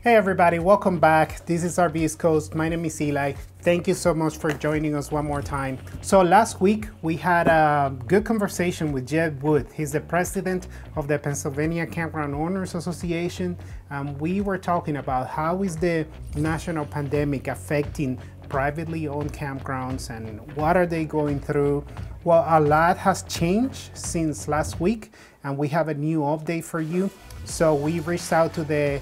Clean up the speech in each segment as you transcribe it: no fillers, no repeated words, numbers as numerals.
Hey everybody, welcome back. This is our East Coast. My name is Eli. Thank you so much for joining us one more time. So last week we had a good conversation with Jed Wood. He's the president of the Pennsylvania Campground Owners Association. We were talking about how is the national pandemic affecting privately owned campgrounds and what are they going through. Well, a lot has changed since last week and we have a new update for you. So we reached out to the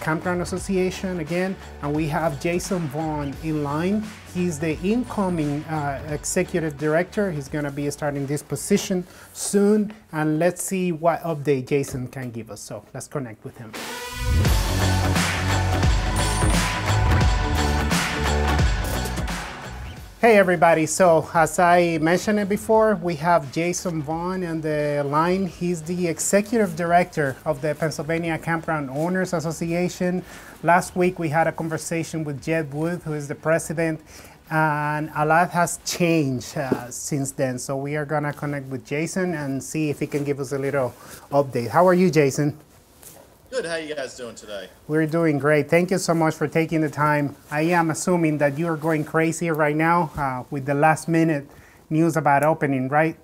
Campground Association again, and we have Jason Vaughn in line. He's the incoming executive director. He's going to be starting this position soon, and let's see what update Jason can give us. So let's connect with him. Hey everybody, so as I mentioned it before, we have Jason Vaughn on the line. He's the executive director of the Pennsylvania Campground Owners Association. Last week we had a conversation with Jed Wood, who is the president, and a lot has changed since then. So we are gonna connect with Jason and see if he can give us a little update. How are you, Jason? Good. How you guys doing today? We're doing great. Thank you so much for taking the time. I am assuming that you are going crazy right now with the last minute news about opening, right?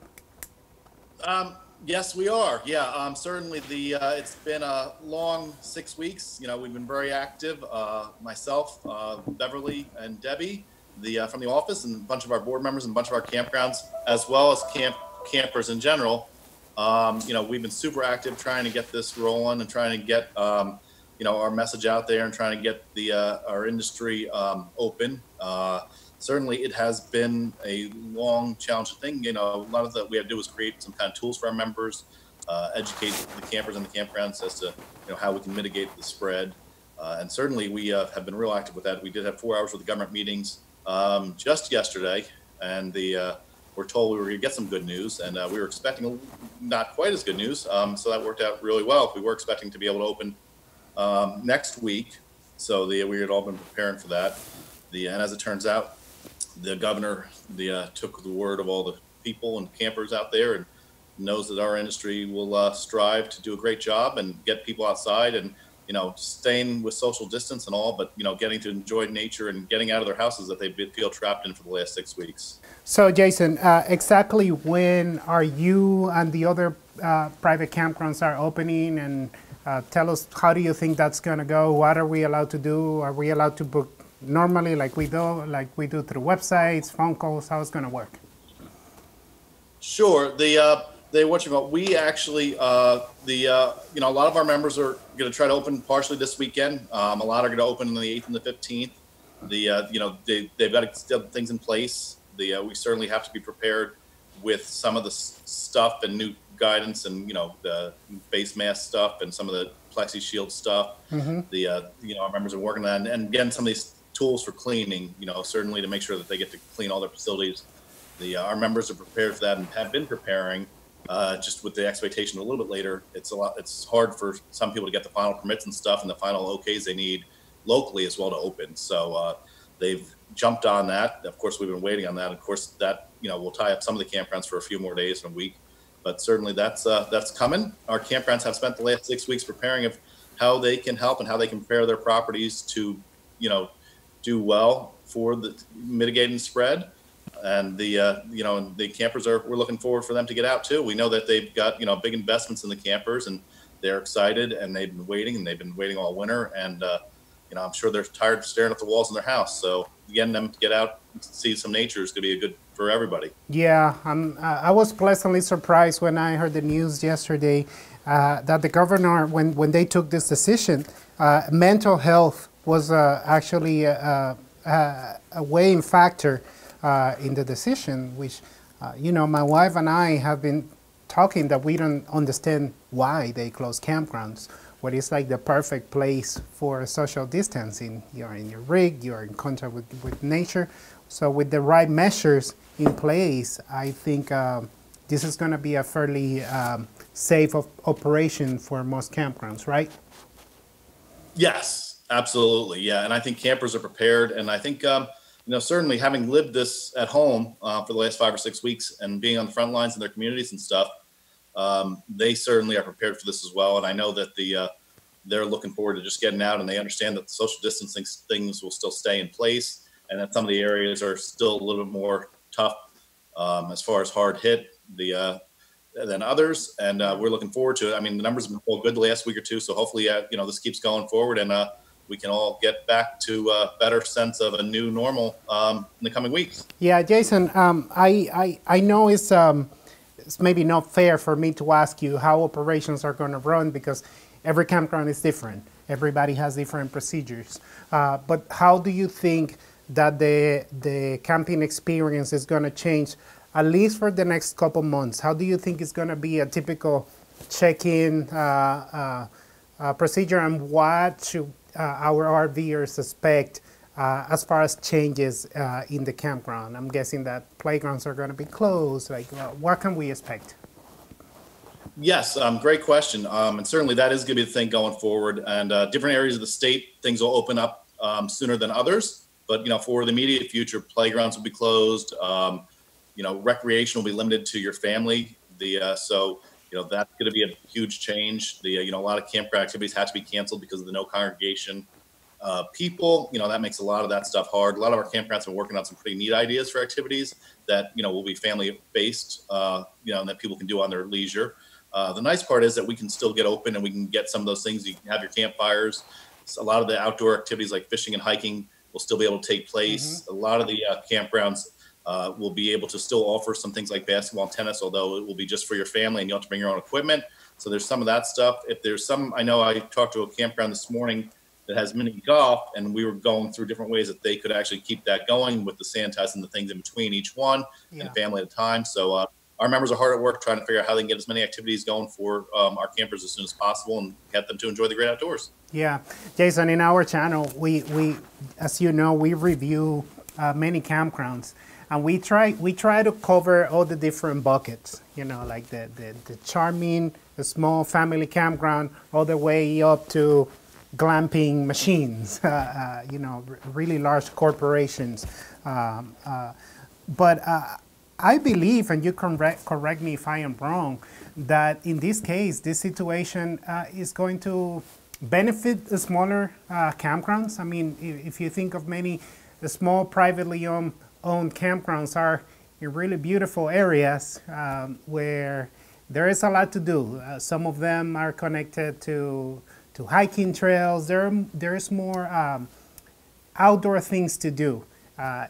Yes, we are. Yeah, certainly it's been a long 6 weeks. You know, we've been very active. Myself, Beverly, and Debbie, from the office, and a bunch of our board members and a bunch of our campgrounds, as well as campers in general. You know, we've been super active trying to get this rolling and trying to get, you know, our message out there and trying to get our industry open. Certainly, it has been a long, challenging thing. You know, a lot of that we had to do was create some kind of tools for our members, educate the campers and the campgrounds as to, you know, how we can mitigate the spread. And certainly, we have been real active with that. We did have 4 hours with the government meetings just yesterday, and we're told we were going to get some good news, and we were expecting not quite as good news. So that worked out really well. We were expecting to be able to open next week, so we had all been preparing for that. And as it turns out, the governor took the word of all the people and campers out there and knows that our industry will strive to do a great job and get people outside and, you know, staying with social distance and all, but, you know, getting to enjoy nature and getting out of their houses that they feel trapped in for the last 6 weeks. So Jason, exactly when are you and the other private campgrounds are opening, and tell us, how do you think that's going to go? What are we allowed to do? Are we allowed to book normally like we do through websites, phone calls? How it's going to work? Sure. We actually, you know, a lot of our members are going to try to open partially this weekend. A lot are going to open on the 8th and the 15th. You know, they've got to still things in place. We certainly have to be prepared with some of the stuff and new guidance and, you know, the face mask stuff and some of the Plexi Shield stuff. Mm-hmm. You know, our members are working on and getting some of these tools for cleaning, you know, certainly to make sure that they get to clean all their facilities. Our members are prepared for that and have been preparing. Just with the expectation a little bit later, it's hard for some people to get the final permits and stuff and the final OKs they need locally as well to open. So they've jumped on that. Of course, we've been waiting on that. Of course, that, you know, will tie up some of the campgrounds for a few more days and a week, but certainly that's coming. Our campgrounds have spent the last 6 weeks preparing of how they can help and how they can prepare their properties to, you know, do well for the mitigating spread. And you know, the campers we're looking forward for them to get out too. We know that they've got, you know, big investments in the campers and they're excited and they've been waiting all winter. And, you know, I'm sure they're tired of staring at the walls in their house. So getting them to get out and see some nature is going to be good for everybody. Yeah, I was pleasantly surprised when I heard the news yesterday that the governor, when they took this decision, mental health was actually a weighing factor in the decision, which, you know, my wife and I have been talking that we don't understand why they close campgrounds, where it's like the perfect place for social distancing. You're in your rig, you're in contact with nature. So with the right measures in place, I think this is going to be a fairly safe operation for most campgrounds, right? Yes, absolutely. Yeah. And I think campers are prepared. And I think, you know, certainly having lived this at home for the last 5 or 6 weeks and being on the front lines in their communities and stuff, they certainly are prepared for this as well. And I know that they're looking forward to just getting out, and they understand that the social distancing things will still stay in place, and that some of the areas are still a little bit more tough as far as hard hit than others. And we're looking forward to it. I mean, the numbers have been all good the last week or two, so hopefully, this keeps going forward, and we can all get back to a better sense of a new normal in the coming weeks. Yeah, Jason, I know it's maybe not fair for me to ask you how operations are going to run, because every campground is different. Everybody has different procedures. But how do you think that the camping experience is going to change, at least for the next couple months? How do you think it's going to be a typical check-in procedure, and what should our RVers expect as far as changes in the campground? I'm guessing that playgrounds are going to be closed. Like, what can we expect? Yes, great question. And certainly that is going to be the thing going forward. And different areas of the state, things will open up sooner than others. But, for the immediate future, playgrounds will be closed. Recreation will be limited to your family. So that's going to be a huge change. A lot of campground activities have to be canceled because of the no congregation people. That makes a lot of that stuff hard. A lot of our campgrounds have been working on some pretty neat ideas for activities that, will be family based, and that people can do on their leisure. The nice part is that we can still get open and we can get some of those things. You can have your campfires. A lot of the outdoor activities like fishing and hiking will still be able to take place. A lot of the campgrounds will be able to still offer some things like basketball and tennis, although it will be just for your family and you don't have to bring your own equipment. So there's some of that stuff. If there's some, I know I talked to a campground this morning that has mini golf, and we were going through different ways that they could actually keep that going with the sanitizing, the things in between each one, and family at a time. So our members are hard at work trying to figure out how they can get as many activities going for our campers as soon as possible and get them to enjoy the great outdoors. Yeah, Jason, in our channel, we as you know, we review many campgrounds, and we try to cover all the different buckets. Like the charming, the small family campground, all the way up to glamping machines. Really large corporations. But I believe, and you correct me if I am wrong, that in this case, this situation is going to benefit the smaller campgrounds. I mean, if you think of many, the small privately owned campgrounds are in really beautiful areas where there is a lot to do. Some of them are connected to hiking trails. There is more outdoor things to do.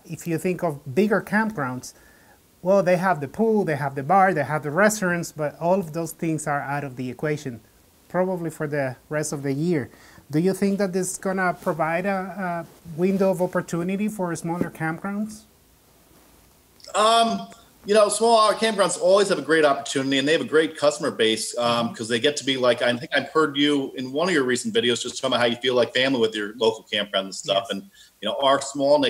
If you think of bigger campgrounds, well, they have the pool, they have the bar, they have the restaurants, but all of those things are out of the equation, probably for the rest of the year. Do you think that this is going to provide a window of opportunity for smaller campgrounds? Small campgrounds always have a great opportunity, and they have a great customer base because they get to be like, I think I've heard you in one of your recent videos just talking about how you feel like family with your local campground and stuff. Yes. And, our small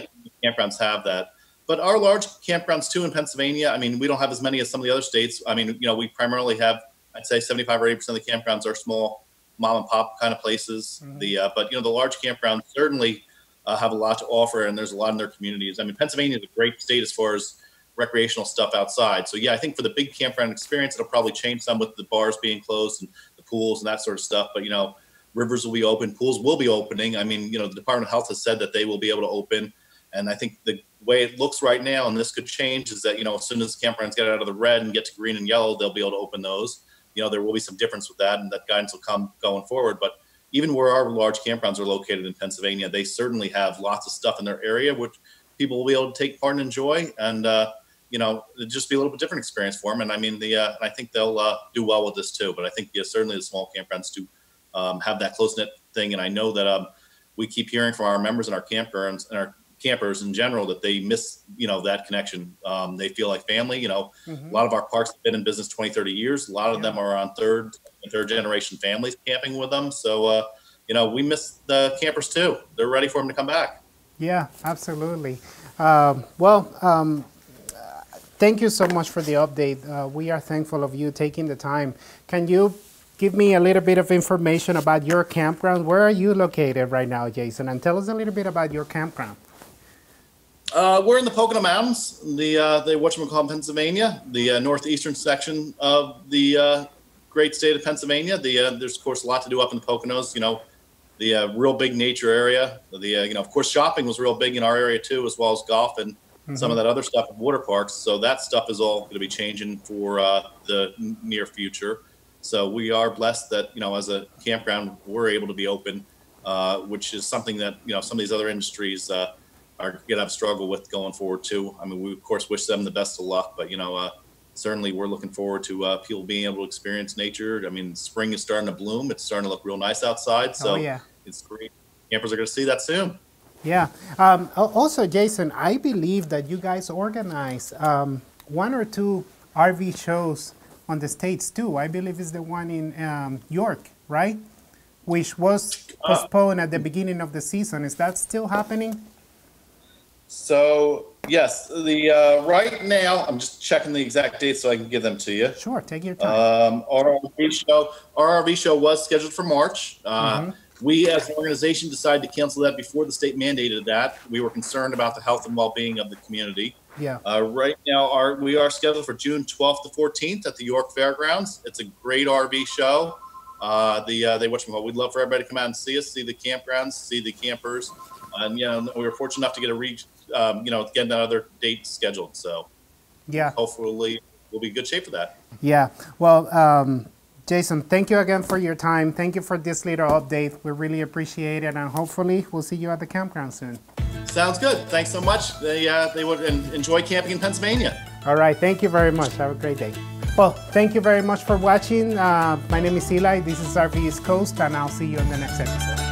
campgrounds have that. But our large campgrounds too in Pennsylvania, I mean, we don't have as many as some of the other states. I mean, we primarily have, I'd say 75 or 80% of the campgrounds are small mom and pop kind of places. But the large campgrounds certainly have a lot to offer, and there's a lot in their communities. I mean, Pennsylvania is a great state as far as recreational stuff outside. So yeah, I think for the big campground experience, it'll probably change some with the bars being closed and the pools and that sort of stuff. But rivers will be open, pools will be opening. I mean, the Department of Health has said that they will be able to open. And I think the way it looks right now, and this could change, is that, as soon as campgrounds get out of the red and get to green and yellow, they'll be able to open those. There will be some difference with that, and that guidance will come going forward. But even where our large campgrounds are located in Pennsylvania, they certainly have lots of stuff in their area which people will be able to take part and enjoy. And, it'll just be a little bit different experience for them. And I mean, I think they'll do well with this too. But I think, certainly the small campgrounds do have that close-knit thing. And I know that we keep hearing from our members and our campgrounds and our campers in general that they miss, that connection. They feel like family. A lot of our parks have been in business 20, 30 years. A lot of them are on third generation families camping with them. So, we miss the campers too. They're ready for them to come back. Yeah, absolutely. Thank you so much for the update. We are thankful of you taking the time. Can you give me a little bit of information about your campground? Where are you located right now, Jason? And tell us a little bit about your campground. We're in the Pocono Mountains, the whatchamacallit, Pennsylvania, the northeastern section of the great state of Pennsylvania. There's, of course, a lot to do up in the Poconos. the real big nature area. The of course, shopping was real big in our area too, as well as golf and some of that other stuff at water parks. So that stuff is all going to be changing for the near future. So we are blessed that, as a campground, we're able to be open, which is something that, some of these other industries are going to have struggle with going forward too. I mean, we of course wish them the best of luck, but, certainly we're looking forward to people being able to experience nature. I mean, spring is starting to bloom. It's starting to look real nice outside. So it's great. Campers are going to see that soon. Yeah. Also, Jason, I believe that you guys organize 1 or 2 RV shows on the States too. I believe it's the one in York, right? Which was postponed at the beginning of the season. Is that still happening? So yes, the right now I'm just checking the exact dates so I can give them to you. Sure, take your time. Our RV show was scheduled for March. We, as an organization, decided to cancel that before the state mandated that. We were concerned about the health and well-being of the community. Yeah. Right now, we are scheduled for June 12th to 14th at the York Fairgrounds. It's a great RV show. We'd love for everybody to come out and see us, see the campgrounds, see the campers, and we were fortunate enough to get get another date scheduled. So yeah, hopefully we'll be in good shape for that. Yeah. Well. Jason, thank you again for your time. Thank you for this little update. We really appreciate it, and hopefully we'll see you at the campground soon. Sounds good. Thanks so much. They would enjoy camping in Pennsylvania. All right. Thank you very much. Have a great day. Well, thank you very much for watching. My name is Eli. This is RV East Coast, and I'll see you in the next episode.